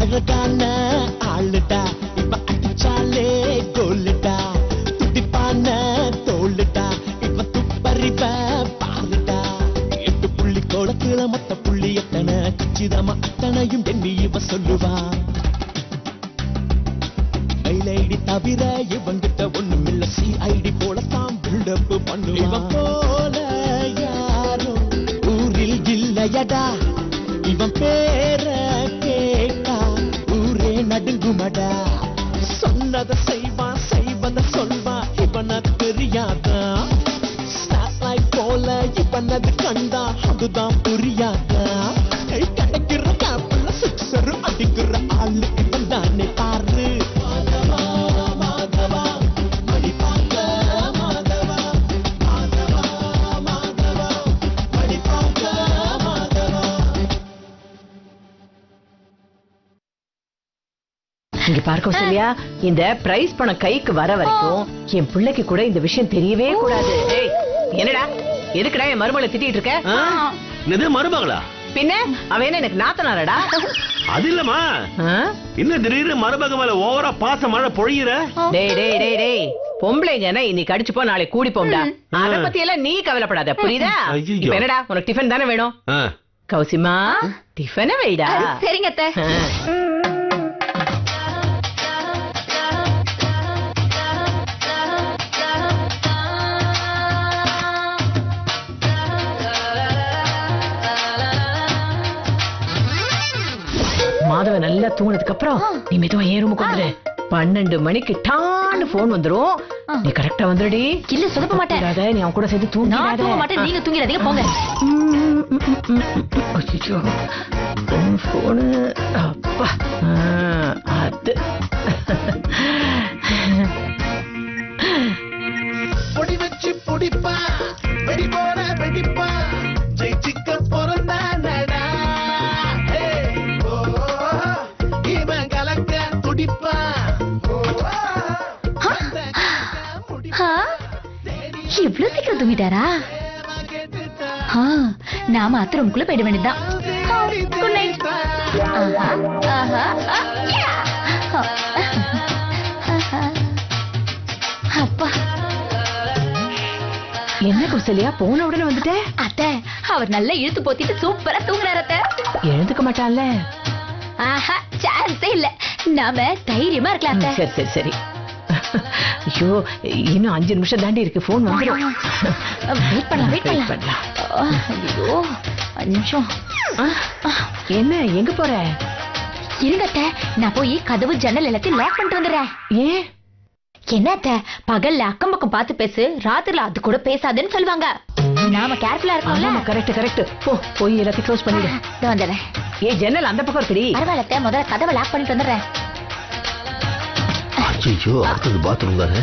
அழகான ஆளுடா இப்ப அடிச்சாலே கோலுடா துடிப்பான தோளுடா இப்ப துப்பறிவ பாருடா 8 புள்ளி கோலத்துல மொத்த புள்ளி எத்தனை கச்சிதமா அத்தனையும் எண்ணி இவ சொல்லுவா மைலேடி தவிர இவங்கிட்ட ஒண்ணும் இல்ல சிஐடி போலத்தான் பில்டப் பண்ணுவா இவன் போல யாரும் ஊரில் இல்லையடா இவன் பேர கேட்டா ஊரே நடுங்குமடா சொன்னத செய்வான் செய்வத சொல்வான் இவன தெரியாதா ஸ்டார்லைட் போல இவனது கண்டா அதுதான் புரியாதா கிடைக்கிற கேப்ல சிக்ஸர் அடிக்கிற ஆளு இவன் தானே பாரு மாதவா மாதவா மணி பார்க்க மாதவா மாதவா மாதவா மணி பார்க்க மாதவா. இங்க பார்க்க சொல்லியா இந்த பிரைஸ் பணம் கைக்கு வர வரைக்கும் என் பிள்ளைக்கு கூட இந்த விஷயம் தெரியவே கூடாது. என்னடா எதுக்குடா என் மருமகளை திட்டிட்டு இருக்க? இது மருமகளா? பின்ன அவன் எனக்கு நாத்தனாரடா. அது இல்லமா இன்னும் திடீர்னு மருமக மேல ஓவரா பாச மழை பொழியுற. டேய் டேய் டேய் டேய் பொம்பளைங்கன்னா இன்னைக்கு அடிச்சு போ நாளைக்கு கூடி போம்டா. அத பத்தி எல்லாம் நீ கவலைப்படாத புரியுதா? இப்ப என்னடா உனக்கு டிஃபன் தானே வேணும்? கௌசிமா டிஃபனை வைடா. சரிங்க அத்தை. மாதவ நல்லா தூங்கினதுக்கு அப்புறம் நீ மெதுவா ஏன் ரூமுக்கு வந்துரு. 12 மணிக்கு டான்னு போன் வந்துரும். நீ கரெக்டா வந்துடுடி. இல்ல சொல்ல மாட்டேன். நீ அவன் கூட சேர்ந்து நான் தூங்க மாட்டேன். நீங்க தூங்கிடாதீங்க போங்க. ஐயோ போனு அப்பா அது பொடி வச்சு பொடிப்பா வெடி போற வெடிப்பா ஜெயிச்சிக்க பிறந்தானடா இவன் கலக்க துடிப்பா இவ்வளவு சீக்கிரம் தூங்கிட்டாரா? நாம அத்த ரூமுக்குள்ள போயிட வேண்டியதுதான். அப்பா என்ன குசலியா போன உடனே வந்துட்ட? அத்தை அவர் நல்லா இழுத்து போத்திட்டு சூப்பரா தூங்குறாரு. அத்தை எழுந்துக்க மாட்டான்ல? சான்ஸே இல்ல. நாம தைரியமா இருக்கலாம். சரி சரி சரி. ஐயோ இன்னும் 5 நிமிஷம் தாண்டி இருக்கு. போன் வந்துடும். வெயிட் பண்ணலாம் வெயிட் பண்ணலாம். ஐயோ 5 நிமிஷம். என்ன எங்க போற? இருங்க அத்தை நான் போய் கதவு ஜன்னல் எல்லாத்தையும் லாக் பண்ணிட்டு வந்துடுறேன். ஏன்? என்னத்த பகல்ல அக்கம் பக்கம் பார்த்து பேசு, ராத்திரில அது கூட பேசாதுன்னு சொல்லுவாங்க. நாம கேர்ஃபுல்லா இருக்கணும்ல. Correct correct. போய் எல்லாத்தையும் க்ளோஸ் பண்ணிடு. வந்துடுறேன். ஏன் ஜன்னல் அந்த பக்கம் இருக்குடி. பரவாயில்ல முதல்ல கதவை லாக் பண்ணிட்டு வந்துடுறேன். ஐயோ அடுத்தது பாத்ரூம் தானே.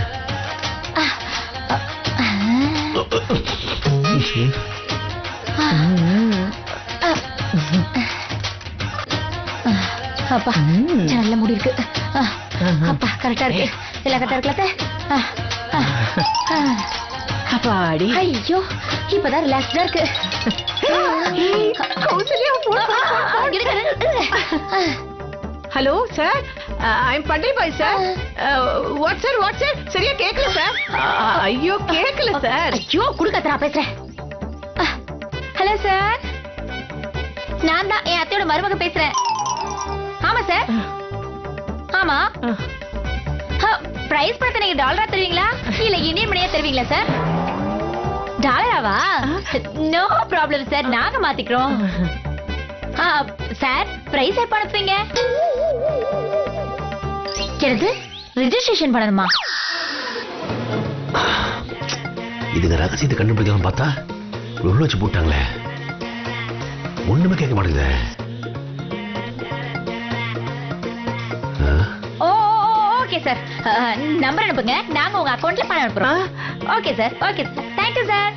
அப்பா நல்ல முடி இருக்கு. அப்பா கரெக்டா இருக்கு. எல்லாம் கரெக்டா இருக்கல. அப்பாடி. ஐயோ இப்பதான் ரிலாக்ஸ்டா இருக்கு. ஹலோ சார், ஐம் பண்டை boy sir. What sir what sir? சரியா கேட்கல சார். ஐயோ கேட்கல சார். ஐயோ குடுக்க நான் பேசுறேன். ஹலோ சார், நான் தான் என் அத்தையோட மருமக பேசுறேன். ஆமா சார். ஆமா பிரைஸ் பணத்தை நீங்க டாலரா தருவீங்களா இல்ல இந்தியன் மணியா தருவீங்களா சார்? டாலராவா? நோ ப்ராப்ளம் சார், நாங்க மாத்திக்கிறோம். சார் பிரைஸ் எப்ப அனுப்புவீங்க? எனக்கு ரெஜிஸ்ட்ரேஷன் பண்ணணுமா? இதுங்க ரகசியத்தை கண்டுபிடிக்கலாம் பார்த்தா உள்ள வச்சு போட்டாங்களே. ஒண்ணுமே கேட்க மாட்டேங்குது. ஓகே சார், நம்பர் அனுப்புங்க, நாங்க உங்க அக்கவுண்ட்ல பணம் அனுப்புறோம். Okay sir okay sir, thank you sir.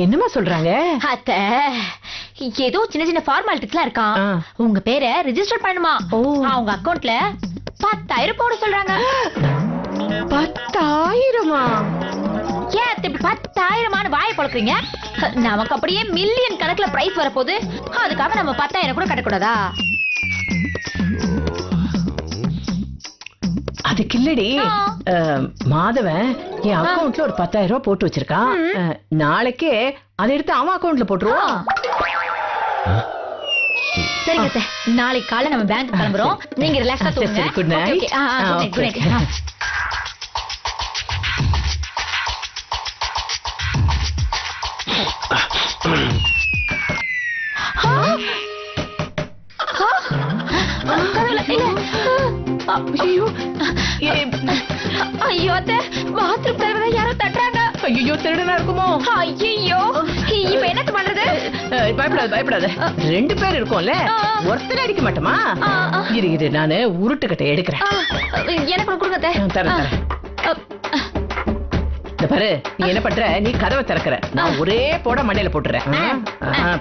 என்னமா சொல்றாங்க? அத்தை ஏதோ சின்ன சின்ன ஃபார்மாலிட்டிஸ்லாம் இருக்கான். உங்க பேரை ரெஜிஸ்டர் பண்ணுமா? அவங்க அக்கவுண்ட்ல 10,000 போட சொல்றாங்க. 10,000-மா? ஏன் அத்தை 10,000 வாயை பழக்கிறீங்க? நமக்கு அப்படியே மில்லியன் கணக்குல பிரைஸ் வரப்போகுது. அதுக்காக நம்ம 10,000 கூட கட்டக்கூடாதா? அதுக்கு இல்லடி மாதவன் என் அக்கவுண்ட்ல ஒரு 10,000 ரூபாய் போட்டு வச்சிருக்கான். நாளைக்கே அதை எடுத்து அவன் அக்கவுண்ட்ல போட்டுருவான். சரிங்க, நாளைக்கு காலை நம்ம பேங்க் கிளம்புறோம். நீங்க ரிலாக்ஸா தூங்குங்க. Good night. Good night. ஐயோ அத்தை, பாத்ரூம் கதவை யாரோ தட்டுறாங்க. ஐயோ திருடனா இருக்குமோ? ஐயோ இப்ப என்ன பண்றது? பயப்படாத பயப்படாத, 2 பேர் இருக்கோம்ல, ஒருத்தர் அடிக்க மாட்டோமா? இரு நானு உருட்டுக்கட்டை எடுக்கிறேன். எனக்கு கொடுங்க. தரேன். இந்த பாரு, நீ என்ன பண்ற, நீ கதவை திறக்கிற, நான் ஒரே போட மண்டையில போட்டுறேன்.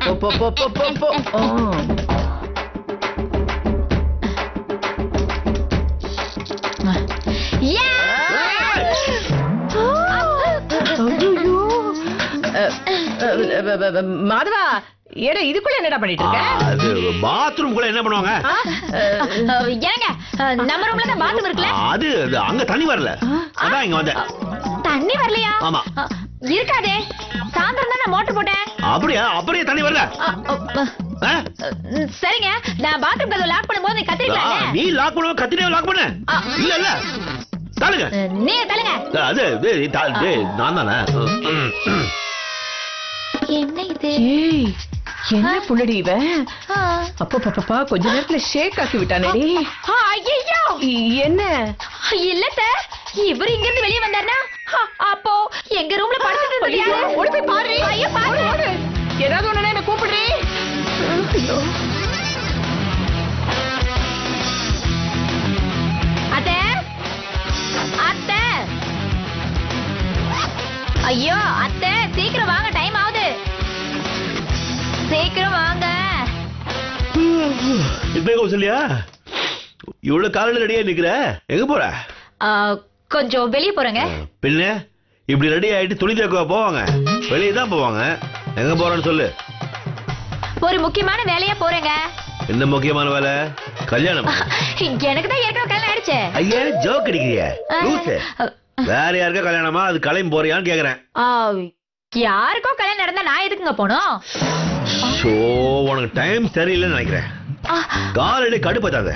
போ. மாதவா, ஏடா இதுக்குள்ள என்னடா பண்ணிட்டு இருக்க? அது பாத்ரூம்குள்ள என்ன பண்ணுவாங்க? ஏங்க, நம்ம ரூம்ல தான் பாத்ரூம் இருக்குல. அது அங்க தண்ணி வரல, அதான் இங்க வந்தேன். தண்ணி வரலையா? ஆமா. இருக்காதே, சாயந்தரம் தான் நான் மோட்டர் போட்டேன். அப்படியே தண்ணி வரல. சரிங்க, நான் பாத்ரூம் கதவை லாக் பண்ணும்போது நீ கத்திரிக்கலாம். நீ லாக் பண்ணுவ, கத்திரியே லாக் பண்ண. இல்ல தள்ளுங்க. நீங்க தள்ளுங்க. அது நான் தானே. என்ன இது? என்ன புள்ளடி இவன்? அப்பா கொஞ்ச நேரத்துல ஷேக் ஆக்கி விட்டானேடி. ஐயோ என்ன? இல்ல இவர் இங்க இருந்து வெளியே வந்தாருன்னா அப்போ எங்க ரூம்ல படுத்துட்டு ஓடி போய் பாரு. ஐயோ பாரு, ஏதாவது ஒண்ணு என்ன கூப்பிடுறீ. அத்தை அத்தை, ஐயோ அத்தை சீக்கிரம் வாங்க, டைம் ஆகுது, சீக்கிரம் வாங்க. இப்ப கௌசல்யா, இவ்வளவு காலையில ரெடியா நிக்கிற, எங்க போற? கொஞ்சம் வெளியே போறேங்க. பின்ன இப்படி ரெடி ஆயிட்டு துணி தேக்க போவாங்க, வெளியே தான் போவாங்க. எங்க போறேன்னு சொல்லு. ஒரு முக்கியமான வேலையா போறேங்க. என்ன முக்கியமான வேலை? கல்யாணம். எனக்கு தான் ஏற்கனவே கல்யாணம் ஆயிடுச்சு. ஐயா ஜோக் அடிக்கிறிய? வேற யாருக்கா கல்யாணமா? அது கிளம்பி போறியான்னு கேக்குறேன். யாருக்கோ கல்யாணம் நடந்தா நான் எதுக்குங்க போனோம்? உனக்கு டைம் சரியில்லைன்னு நினைக்கிறேன். காலையில கடுப்பத்தாத,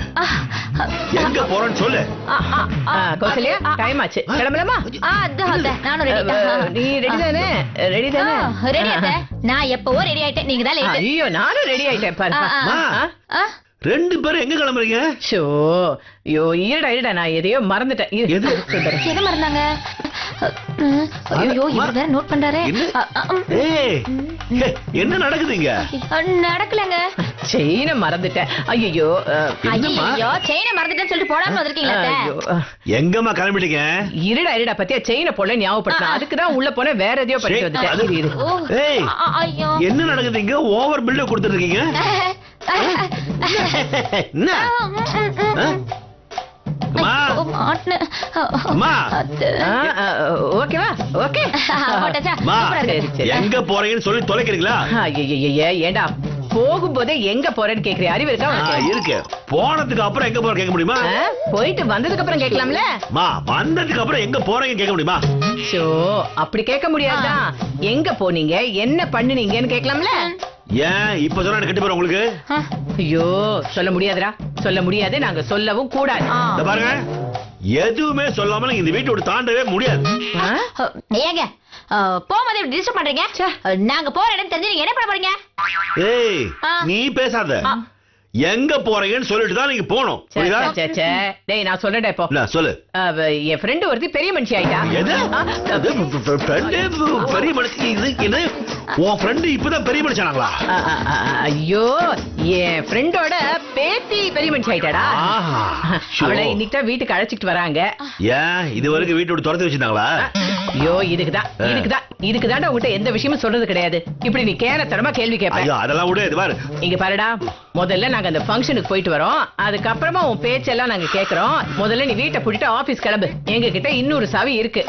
எங்க போறேன்னு சொல்லு. கௌசல்யா, டைம் ஆச்சு, கிளம்பலாமா? நானும் ரெடி. நீ ரெடி தானே? ரெடி தானே? ரெடி ஆயிட்டேன், நான் எப்பவோ ரெடி ஆயிட்டேன், நீங்க தான் லேட். ஐயோ நானும் ரெடி ஆயிட்டேன் பாரு. 2 பேரும் எங்க கிளம்புறீங்க? இருடா நான் எதையோ மறந்துட்டேன். எதை மறந்தாங்க? ஐயோ இவர் வேற நோட் பண்றாரே. என்ன நடக்குதுங்க? நடக்கலங்க, செயினை மறந்துட்டேன். ஐயோ செயினை மறந்துட்டேன்னு சொல்லிட்டு போடாம வந்திருக்கீங்களா? எங்கம்மா கிளம்பிட்டீங்க? இருடா பத்தியா, செயினை போல ஞாபகப்படுத்தினா, அதுக்குதான் உள்ள போன வேற எதையோ படிச்சு வந்துட்டேன். என்ன நடக்குதுங்க? ஓவர் பில்ட கொடுத்துட்டு இருக்கீங்க. எங்க போறீங்கன்னு சொல்லி தொலைக்கிறீங்களா? ஏண்டா போகும்போதே எங்க போறேன்னு கேக்குற அறிவு இருக்கா? இருக்கு. போனதுக்கு அப்புறம் எங்க போற கேட்க முடியுமா? போயிட்டு வந்ததுக்கு அப்புறம் கேட்கலாம்ல. வந்ததுக்கு அப்புறம் எங்க போறீங்க கேட்க முடியுமா? அப்படி கேட்க முடியாதுதான். எங்க போனீங்க, என்ன பண்ணுனீங்கன்னு கேட்கலாம்ல. ஏன் இப்ப சொன்னா கெட்டு போற உங்களுக்கு? ஐயோ சொல்ல முடியாதுடா, சொல்ல முடியாது, நாங்க சொல்லவும் கூடாது. பாருங்க, எதுவுமே சொல்லாம இந்த வீட்டை விட்டு தாண்டவே முடியாது. ஏங்க போகும்போது டிஸ்டர்ப் பண்றீங்க? நாங்க போற இடம் தெரிஞ்சு நீங்க என்ன பண்ண போறீங்க? ஏய் நீ பேசாத, எங்க போறீங்கன்னு சொல்லிட்டு தான் நீங்க போணும். டேய் நான் சொல்றேன் இப்போ. சொல்லு. என் ஃப்ரெண்ட் ஒருத்தி பெரிய மனுஷி ஆயிட்டா. பெரிய மனுஷி? இது உன் ஃப்ரெண்ட் இப்பதான் பெரிய மனுஷனாங்களா? ஐயோ என் ஃப்ரெண்டோட பேத்தி பெரிய மனுஷி ஆயிட்டாடா. அவளை இன்னைக்கு தான் வீட்டுக்கு அழைச்சிட்டு வராங்க. ஏன் இது வரைக்கும் வீட்டை விட்டு துரத்தி வச்சிருந்தாங்களா? ஐயோ இதுக்குதான் உங்ககிட்ட எந்த விஷயமும் சொல்றது கிடையாது. இப்படி நீ கேரத்தனமா கேள்வி கேட்ப. அதெல்லாம் விட இது பாரு, இங்க பாருடா, முதல்ல நாங்க அந்த ஃபங்க்ஷனுக்கு போயிட்டு வரோம், அதுக்கப்புறமா உன் பேச்செல்லாம் நாங்க கேக்குறோம். முதல்ல நீ வீட்டை பூட்டிட்டு ஆபீஸ் கிளம்பு, எங்க கிட்ட இன்னொரு சாவி இருக்கு.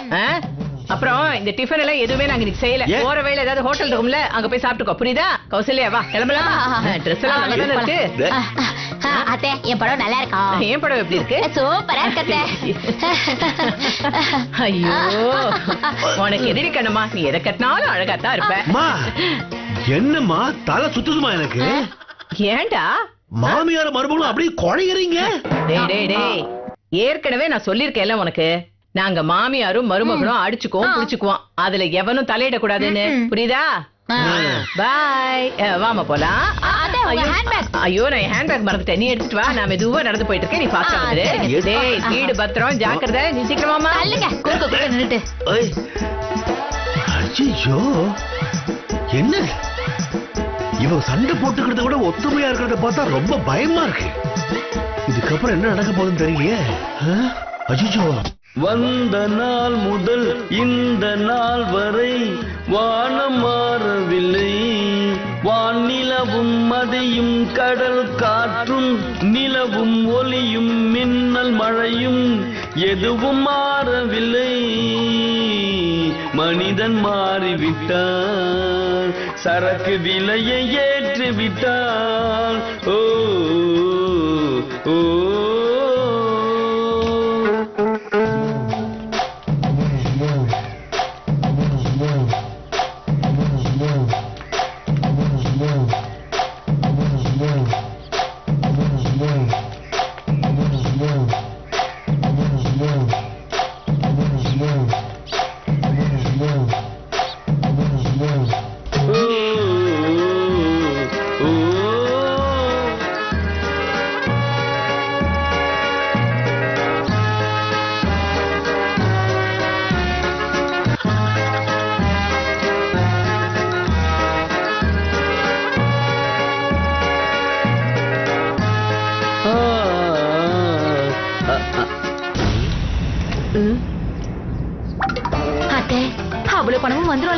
அப்புறம் இந்த டிஃபன் எல்லாம் எதுவுமே நாங்க இன்னைக்கு செய்யல. போற வேலை ஏதாவது ஹோட்டல் இருக்கும்ல, அங்க போய் சாப்பிட்டுக்கோ, புரியுதா? கௌசல்யா வா கிளம்பலாம். ட்ரெஸ் எல்லாம் நல்லா இருக்கு. அத்தை என் படம் நல்லா இருக்கா? என் படம் எப்படி இருக்கு? சூப்பரா இருக்கே. ஐயோ உனக்கு எதிரி கண்ணம்மா, நீ எதை கட்டினாலும் அழகாத்தான் இருப்ப. என்னம்மா தலை சுத்துதுமா எனக்கு? ஏண்டா மாமியார மருமகளும் அப்படியே குழையறீங்க? டேய் டேய் டேய், ஏற்கனவே நான் சொல்லிருக்கேன்ல உனக்கு, நாங்க மாமியாரும் மருமகளும் அடிச்சுக்குவோம் புடிச்சுக்குவோம், அதுல எவனும் தலையிட கூடாதுன்னு. புரியுதா? பாய். வாமா போலாம். ஐயோ நான் ஹேண்ட்பேக் மறந்துட்டேன், நீ எடுத்துட்டு வா. நான் மெதுவா நடந்து போயிட்டு இருக்கேன், நீ ஃபாஸ்டா வந்துரு. டேய் வீடு பத்திரம், ஜாக்கிரதை. நீ சீக்கிரமாமா நின்னுட்டு. ஐயோ என்ன இவ சண்டை போட்டுக்கிறத விட ஒத்துமையா இருக்கிறத பார்த்தா ரொம்ப பயமா இருக்கு. இதுக்கப்புறம் என்ன நடக்க போகுதுன்னு தெரியலையே. ஐயோ வந்த நாள் முதல் இந்த நாள் வரை வானம் மாறவில்லை. வானிலவும் மதியும் கடல் காற்றும் நிலவும் ஒளியும் மின்னல் மழையும் எதுவும் மாறவில்லை. மனிதன் மாறிவிட்டான், சரக்கு விலையை ஏற்றிவிட்டான். ஓ ஓ அவ்வளவு பணமும் வந்துரும்.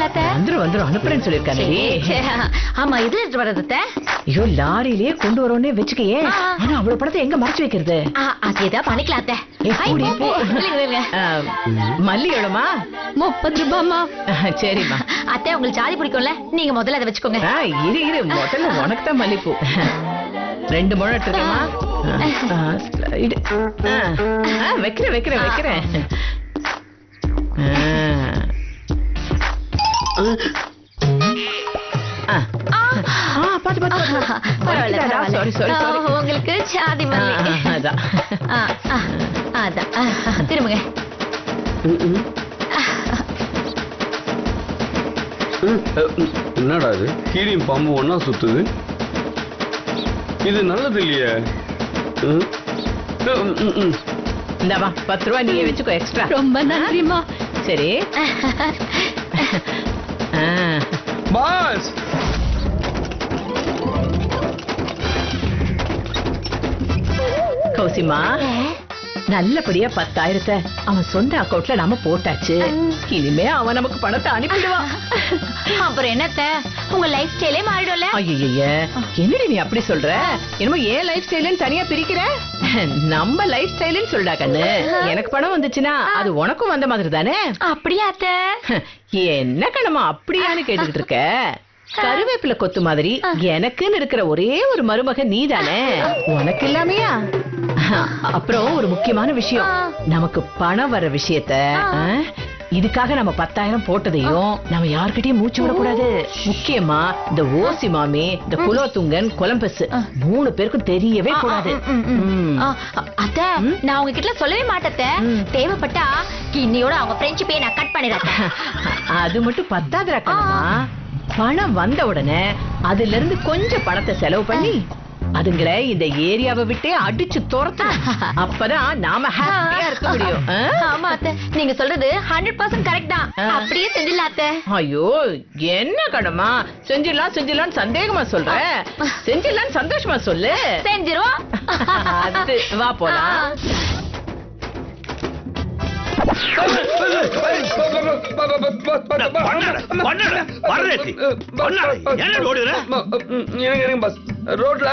வந்துரும் அனுப்புறேன்னு சொல்லிருக்காரு. ஆமா இது எடுத்து வர்றது. ஐயோ லாரியிலேயே கொண்டு வரோன்னே வச்சுக்கையே. ஆனா அவ்வளவு பணத்தை எங்க மறைச்சு வைக்கிறது? அதேதான் பண்ணிக்கலாம். மல்லி எவ்வளவுமா? 30 ரூபாமா. சரிம்மா. அத்தை உங்களுக்கு ஜாதி பிடிக்கும்ல, நீங்க முதல்ல அதை வச்சுக்கோங்க. இரு முதல்ல உனக்கு தான் மல்லிப்பூ. 2 முழம் எடுத்துக்கமா. வைக்கிறேன். உங்களுக்கு சாதி மல்லி. அதான் திரும்புங்க. என்னடா இது, கீரியும் பாம்பு ஒன்னா சுத்துது? இது நல்லது இல்லையே. இந்தாமா 10 ரூபாய் நீயே வச்சுக்கோ எக்ஸ்ட்ரா. ரொம்ப நன்றிமா. சரி பாஸ். கௌசிமா, நல்லபடியா 10,000 அவன் சொந்த அக்கௌண்ட்ல நாம போட்டாச்சு. இனிமே அவன் நமக்கு பணத்தை அனுப்பிடுவான். அப்புறம் என்னத்த, உங்க லைஃப் ஸ்டைலே மாறிடும்ல. ஐயய்ய, என்னடி நீ அப்படி சொல்ற? என்னமோ ஏன் லைஃப் ஸ்டைல்னு தனியா பிரிக்கிற? நம்ம லைஃப் ஸ்டைல்னு சொல்றா கண்ணு. எனக்கு பணம் வந்துச்சுன்னா அது உனக்கும் வந்த மாதிரி தானே? அப்படியா அத்த? என்ன கண்ணமா அப்படியான்னு கேட்டுக்கிட்டு இருக்க? கருவேப்பிலை கொத்து மாதிரி எனக்குன்னு இருக்கிற ஒரே ஒரு மருமக நீதானே, உனக்கு இல்லாமையா? அப்புறம் ஒரு முக்கியமான விஷயம், நமக்கு பணம் வர விஷயத்த இதுக்காக நம்ம 10,000 போட்டதையும் நம்ம யார்கிட்டயும் மூச்சு விடக்கூடாது. முக்கியமா இந்த ஓசி மாமி, இந்த குலோத்துங்கன், கொலம்பஸ் 3 பேருக்கும் தெரியவே கூடாது. அத்த நான் உங்ககிட்ட சொல்லவே மாட்டேன். தேவைப்பட்டா இன்னையோட அவங்க ஃப்ரெண்ட்ஷிப்பை நான் கட் பண்ணிடுறேன். அது மட்டும் பத்தாதுடா கண்ணம்மா. பணம் வந்த உடனே அதுல இருந்து கொஞ்சம் பணத்தை செலவு பண்ணி அதுங்களை இந்த ஏரியாவை விட்டே அடிச்சு துரத்தணும். அப்பதான் நாம ஹாப்பியா இருக்க முடியும். ஆமா அத்தை, நீங்க சொல்றது 100% கரெக்ட் தான். அப்படியே செஞ்சிடலாம் அத்தை. ஐயோ என்ன கடமா, செஞ்சிடலாம் சந்தேகமா சொல்ற? செஞ்சிடலாம் சந்தோஷமா சொல்லு. செஞ்சிரும். அது வா போலாம். ரோட்ல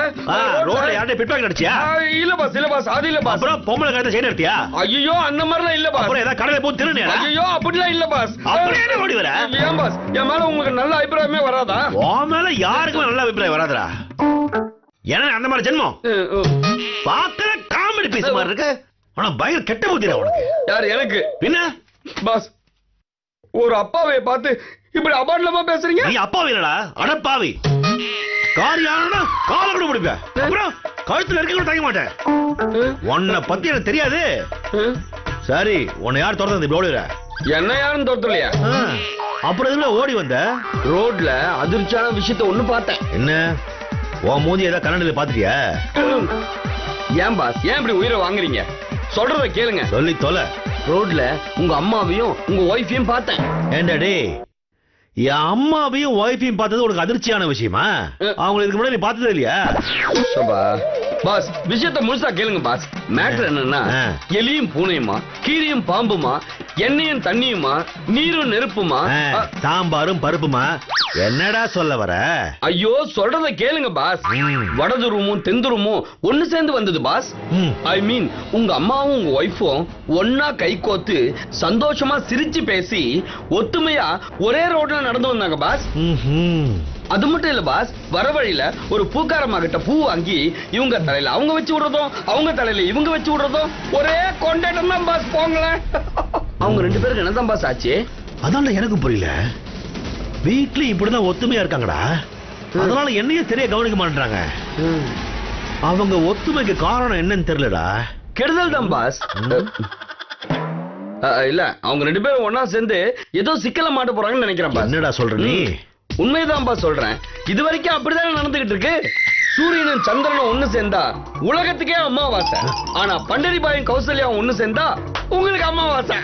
யார்கிட்ட பிட்பாக்கெட் அடிச்சியா? இல்ல பாஸ், இல்ல பாஸ், அது இல்ல பாஸ். அப்புறம் பொம்பளை காரத்தை செயின் எடுத்தியா? ஐயோ அந்த மாதிரிலாம் இல்ல பாஸ். அப்புறம் ஏதா கடையில போய் திருடுனியா? ஐயோ அப்படிலாம் இல்ல பாஸ். அப்படியே என்ன ஓடி வர? ஏன் பாஸ், என் மேல உங்களுக்கு நல்ல அபிப்பிராயமே வராதா? உன் மேல யாருக்குமே நல்ல அபிப்பிராயம் வராதுடா. என்ன அந்த மாதிரி ஜென்மம் பார்க்கற காமெடி பீஸ் மாதிரி இருக்கு. ஆனா பயங்கர கெட்ட புத்திடா உனக்கு. யார் எனக்கு? பின்ன பாஸ், ஒரு அப்பாவை பார்த்து இப்படி அபாண்டமா பேசுறீங்க. நீ அப்பாவி இல்லடா, அடப்பாவி. காரியானா கால கூட முடிப்ப. அப்புறம் கழுத்துல இருக்க கூட தாங்க மாட்டேன். உன்னை பத்தி எனக்கு தெரியாது. சரி, உன்னை யார் தொடர்ந்து இப்படி ஓடுற? என்ன யாரும் தோத்தலையா? அப்புறம் இதுல ஓடி வந்த ரோட்ல அதிர்ச்சியான விஷயத்த ஒண்ணு பார்த்தேன். என்ன? உன் மூஞ்சி ஏதாவது கண்ணாடியில பாத்துட்டியா? ஏன் பாஸ், ஏன் இப்படி உயிரை வாங்குறீங்க? சொல்றத கேளுங்க. சொல்லி தொலை. ரோட்ல உங்க அம்மாவையும் உங்க ஒய்ஃபையும் பார்த்தேன். ஏண்டா டேய், என் அம்மாவையும் ஒய்ஃபையும் பார்த்தது உனக்கு அதிர்ச்சியான விஷயமா? அவங்களை இதுக்கு முன்னாடி நீ பார்த்ததே இல்லையா? பாஸ், விஷயத்த முழுசா கேளுங்க பாஸ். மேட்டர் என்னன்னா, எலியும் பூனையுமா, கீரியும் பாம்புமா, எண்ணெயும் தண்ணியுமா, நீரும் நெருப்புமா, சாம்பாரும் பருப்புமா? என்னடா சொல்ல வர? ஐயோ, சொல்றத கேளுங்க பாஸ். வடதுருமும் தென்துருமும் ஒண்ணு சேர்ந்து வந்தது பாஸ். ஐ மீன், உங்க அம்மாவும் உங்க ஒய்ஃபும் ஒன்னா கை கோத்து சந்தோஷமா சிரிச்சு பேசி ஒத்துமையா ஒரே ரோட்ல நடந்து வந்தாங்க பாஸ். அது மட்டும் இல்ல பாஸ், வர வழியில ஒரு பூக்காரம்மா கிட்ட பூ வாங்கி இவங்க தலையில அவங்க வச்சு விடுறதும், அவங்க தலையில இவங்க வச்சு விடுறதும் ஒரே கொண்டாட்டம் தான் பாஸ். போங்களேன். அவங்க ரெண்டு பேருக்கு என்னதான் பாஸ் ஆச்சு? அதான் எனக்கு புரியல. வீட்ல இப்படிதான் ஒத்துமையா இருக்காங்கடா, அதனால என்னையே தெரிய கவனிக்க மாட்டாங்க. அவங்க ஒத்துமைக்கு காரணம் என்னன்னு தெரியலடா. கெடுதல் தான் பாஸ். இல்ல, அவங்க ரெண்டு பேரும் ஒன்னா சேர்ந்து ஏதோ சிக்கல மாட்ட போறாங்கன்னு நினைக்கிறேன் பாஸ். என்னடா சொல்ற நீ? உண்மைதான் பாஸ் சொல்றேன். இது வரைக்கும் அப்படிதான் நடந்துகிட்டு இருக்கு. சூரியனும் சந்திரனும் ஒண்ணு சேர்ந்தா உலகத்துக்கே அமாவாசை. ஆனா பண்டரிபாயும் கௌசல்யாவும் ஒண்ணு சேர்ந்தா உங்களுக்கு அமாவாசை.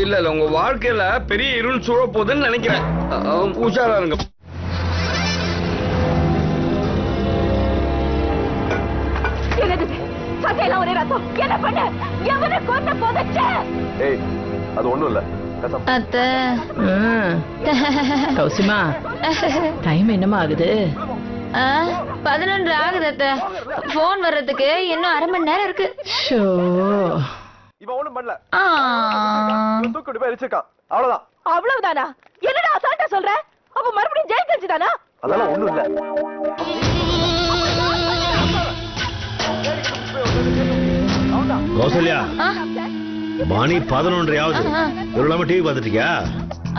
இல்ல இல்ல, உங்க வாழ்க்கையில பெரிய இருள் சூழ போகுதுன்னு நினைக்கிறேன். உஷாரா இருங்க. ஒரே ரத்தம். என்ன பண்ண? எவனை கொண்டு போதச்சே? ஏய், அது ஒண்ணும் இல்ல. அத்தை. கௌசிமா, டைம் என்னமா ஆகுது? 11 ஆகுது அத்தை. போன் வர்றதுக்கு இன்னும் அரை மணி நேரம் இருக்கு. இவன் ஒண்ணும் பண்ணல. தூக்கிட்டு போய் அடிச்சிருக்கான், அவ்வளவுதான். அவ்வளவுதானா? என்னடா அசால்ட்டா சொல்ற? அப்ப மறுபடியும் ஜெயில் கழிச்சுதானா? அதெல்லாம் ஒண்ணும் இல்ல. கௌசல்யா, மணி 11 ஆகுது. இவ்வளவு டிவி பார்த்துட்டியா?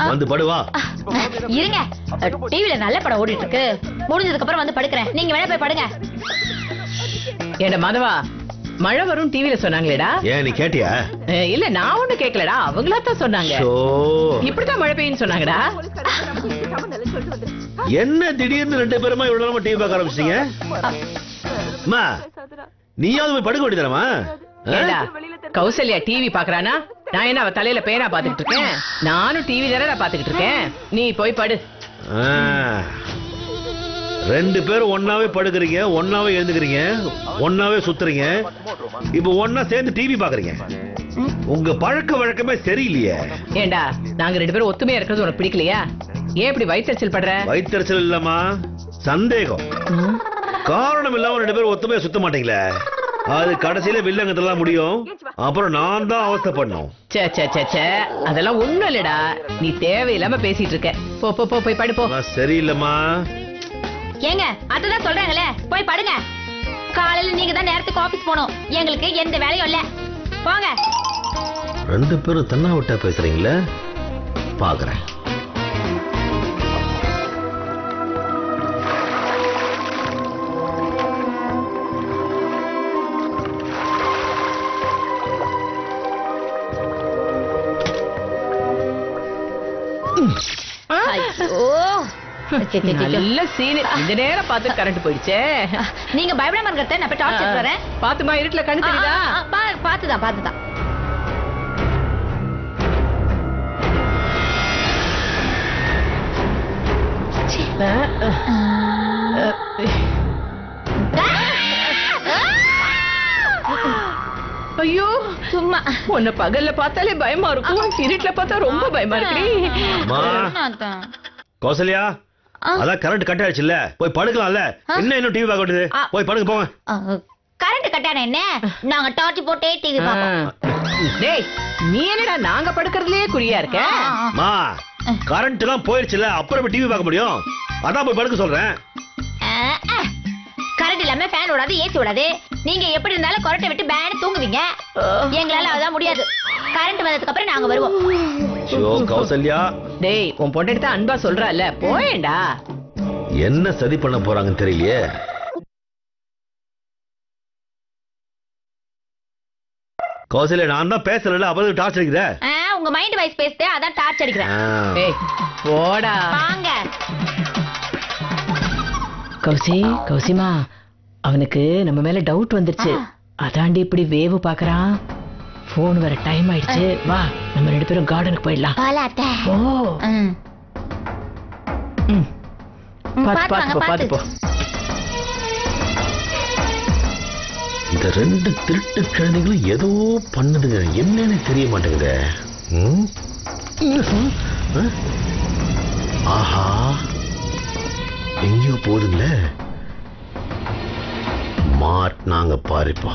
வந்து படுவா. இருங்க, டிவில நல்ல படம் ஓடிட்டு இருக்கு. முடிஞ்சதுக்கு அப்புறம் வந்து படுக்கிறேன். நீங்க வேணா போய் படுங்க. ஏண்டா மாதவா, மழை வரும் டிவில சொன்னாங்களேடா. ஏன் நீ கேட்டியா? இல்ல, நான் ஒண்ணு கேட்கலடா, அவங்களா தான் சொன்னாங்க. இப்படிதான் மழை பெய்யும் சொன்னாங்கடா. என்ன திடீர்னு ரெண்டு பேருமா இவ்வளவு நேரமா டிவி பார்க்க ஆரம்பிச்சீங்க? நீயாவது போய் படுக்க வேண்டியதானமா? ஏண்டா, கௌசல்யா டிவி பாக்குறானா? நான் என்ன அவ தலையில பேனா பாத்துக்கிட்டு இருக்கேன்? நானும் டிவி தானே பாத்துக்கிட்டு இருக்கேன். நீ போய் படு. ரெண்டு பேரும் ஒன்னாவே படுக்கிறீங்க, ஒன்னாவே எழுந்துக்கிறீங்க, ஒன்னாவே சுத்துறீங்க, இப்ப ஒன்னா சேர்ந்து டிவி பாக்குறீங்க. உங்க பழக்க வழக்கமே சரியில்லையே. ஏண்டா, நாங்க ரெண்டு பேரும் ஒத்துமையா இருக்கிறது உனக்கு பிடிக்கலையா? ஏன் இப்படி வயிற்றுச்சல் படுற? வயிற்றுச்சல் இல்லம்மா, சந்தேகம். காரணம் இல்லாம ரெண்டு பேரும் ஒத்துமையா சுத்த மாட்டீங்களே, அது கடைசியில வில்லங்கத்தெல்லாம் முடியும். அப்புறம் நான் தான் அவஸ்தை பண்ணும். அதெல்லாம் ஒண்ணும் இல்லடா, நீ தேவையில்லாம பேசிட்டு இருக்க. போ போ போ, போய் படு போ. சரியில்லம்மா. ஏங்க, அதுதான் சொல்றாங்களே, போய் படுங்க. காலையில நீங்க தான் நேரத்துக்கு ஆபீஸ் போகணும். எங்களுக்கு எந்த வேலையும் இல்ல. போங்க. ரெண்டு பேரும் தன்னா விட்டா பேசுறீங்களே, பாக்குறேன். நல்ல சீன். இந்த நேரம் பார்த்து கரண்ட் போயிடுச்சே. நீங்க பயப்படாம இருக்கிறத நான் போய் டார்ச் எடுத்து வரேன். பாத்துமா, இருட்டுல கண்ணு தெரியுதா? பாத்துதான் பாத்துதான். ஐயோ, சும்மா உன்னை பகல்ல பார்த்தாலே பயமா இருக்கும், இருட்டுல பார்த்தா ரொம்ப பயமா இருக்கு. கௌசல்யா, அதான் கரண்ட் கட் ஆயிடுச்சுல்ல, போய் படுக்கலாம்ல. என்ன இன்னும் டிவி பார்க்க வேண்டியது? போய் படுக்க போங்க. கரண்ட் கட்டான என்ன, நாங்க டார்ச் போட்டே டிவி பார்ப்போம். டேய், நீ என்னடா நாங்க படுக்கிறதுலயே குறியா இருக்க? மா, கரண்ட் எல்லாம் போயிடுச்சுல, அப்புறம் டிவி பார்க்க முடியும். அதான் போய் படுக்க சொல்றேன். இல்லாம ஃபேன் ஓடாது, ஏசி ஓடாது. நீங்க எப்படி இருந்தாலும் கொரட்டை விட்டு பேனு தூங்குவீங்க. எங்களால அதான் முடியாது. கரண்ட் வந்ததுக்கு அப்புறம் நாங்க வருவோம். ஷோ கௌசல்யா, டேய் உன் பொண்டாட்டி தான் அன்பா சொல்றால, போயேண்டா. என்ன சதி பண்ண போறாங்கன்னு தெரியலையே. கௌசல்யா, நான் தான் பேசல, அப்பதான் டார்ச் அடிக்கிற. உங்க மைண்ட் வாய்ஸ் பேசிட்டு அதான் டார்ச் அடிக்கிறேன். ஏய் போடா. வாங்க. கௌசிமா, அவனுக்கு நம்ம மேல டவுட் வந்துருச்சு. அதாண்டி இப்படி வேவு பாக்குறான். போன் வர டைம் ஆயிடுச்சு. வா நம்ம 2 பேரும் கார்டனுக்கு போயிடலாம். ஓ பாத்து போ. இந்த 2 திருட்டு குழந்தைகளும் ஏதோ பண்ணுதுங்க, என்னன்னு தெரிய மாட்டேங்குது. ஆஹா, எங்கேயோ போதுங்கள. மாட்டினாங்க பாருப்பா.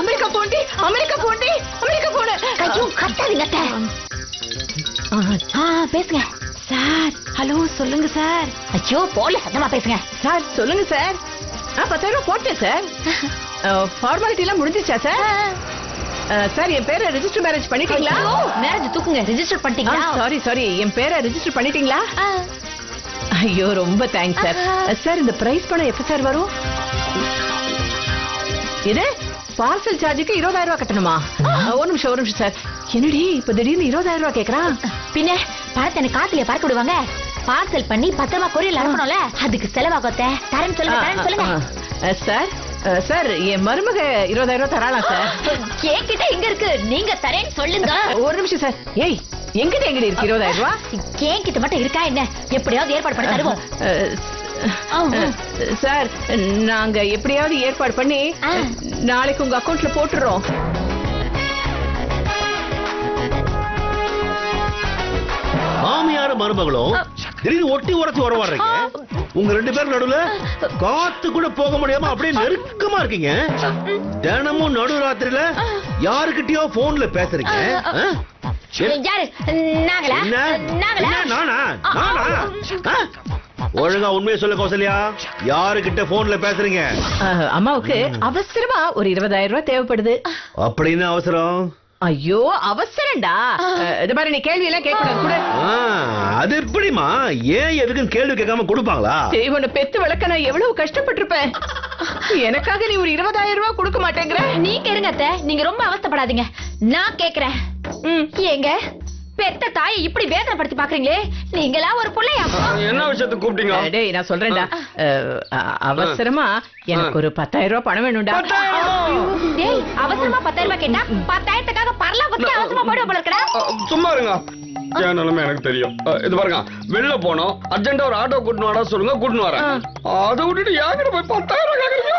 அமெரிக்கா போண்டி, அமெரிக்கா போண்டி, அமெரிக்கா போன. ஐயோ கட்டாதீங்க. பேசுங்க சார். ஹலோ சொல்லுங்க சார். ஐயோ போல சத்தமா பேசுங்க சார். சொல்லுங்க சார். 10,000 போட்டேன் சார். ஃபார்மாலிட்டி எல்லாம் முடிஞ்சிச்சா சார்? சார் என் பேரை ரெஜிஸ்டர் மேரேஜ் பண்ணிட்டீங்களா? மேரேஜ் தூக்குங்க. ரெஜிஸ்டர் பண்ணிட்டீங்களா? சாரி என் பேரை ரெஜிஸ்டர் பண்ணிட்டீங்களா? ஐயோ ரொம்ப தேங்க்ஸ் சார். சார் இந்த பிரைஸ் பணம் எப்ப சார் வரும்? இது பார்சல் சார்ஜுக்கு 20,000 ரூபாய் கட்டணுமா? ஒரு நிமிஷம் சார். என்னடி இப்ப திடீர்னு 20,000 ரூபாய் கேக்குறான்? பின்ன பணத்தை எனக்கு காத்துல பார்க்க விடுவாங்க. பார்சல் பண்ணி பத்திரமா கொரியல் அனுப்பணும்ல, அதுக்கு செலவாகத்த. தரேன்னு சொல்லுங்க. சார் என் மருமக 20,000 ரூபாய் தராளா சார்? என்கிட்ட எங்க இருக்கு? நீங்க தரேன்னு சொல்லுங்க. ஒரு நிமிஷம் சார். ஏய் எங்கிட்ட இருக்கு 20,000 ரூபாய்? என்கிட்ட மட்டும் இருக்கா என்ன? எப்படியாவது ஏற்பாடு பண்ணி தருவோம். சார் நாங்க எப்படியாவது ஏற்பாடு பண்ணி நாளைக்கு உங்க அக்கவுண்ட்ல போட்டுறோம். மாமியாரும் மருமகளும் திடீர்னு ஒட்டி உரத்து வரவாடுறீங்க. உங்க 2 பேரும் நடுவுல காத்து கூட போக முடியாம அப்படியே நெருக்கமா இருக்கீங்க. தினமும் நடு ராத்திரில யாருக்கிட்டயோ போன்ல பேசுறீங்க. யாரு? நாங்களா? நானா? ஒழுங்கா உண்மையை சொல்ல கௌசல்யா, யாருக்கிட்ட போன்ல பேசுறீங்க? அம்மாவுக்கு அவசரமா ஒரு 20,000 ரூபாய் தேவைப்படுது. அப்படின்னு அவசரம்? ஐயோ அவசரம்டா. இது மாதிரி நீ கேள்வி எல்லாம் கேட்கக்கூடாது கூட. அது எப்படிமா? ஏன் எதுக்கும் கேள்வி கேட்காம கொடுப்பாங்களா? உன்னை பெத்து வளர்க்க நான் எவ்வளவு கஷ்டப்பட்டிருப்பேன். எனக்காக நீ ஒரு 20,000 ரூபாய் கொடுக்க மாட்டேங்கிற? நீங்க இருங்க அத்தை, நீங்க ரொம்ப அவஸ்தைப்படாதீங்க. நான் கேக்குறேன். ஏங்க பெத்த தாயை இப்படி வேதனைப்படுத்தி பாக்குறீங்களே, நீங்களா ஒரு புள்ளையா? என்ன விஷயத்துக்கு கூப்பிட்டீங்க? டேய் நான் சொல்றேன்டா. அவசரமா எனக்கு ஒரு 10,000 ரூபாய் பணம் வேணும்டா. டேய் அவசரமா 10,000 ரூபாய் கேட்டா 10,000க்காக பரலோகத்துக்கு அவசரமா போடுவ போல இருக்கடா. சும்மா இருங்க. என் நிலைமை எனக்கு தெரியும். இது பாருங்க, வெளில போனோம், அர்ஜென்ட்டா ஒரு ஆட்டோ கூட்டினு வாடா சொல்லுங்க, கூட்டினு வரேன். அதை விட்டுட்டு யாங்கிட்ட போய் 10,000 கேக்குறீங்க?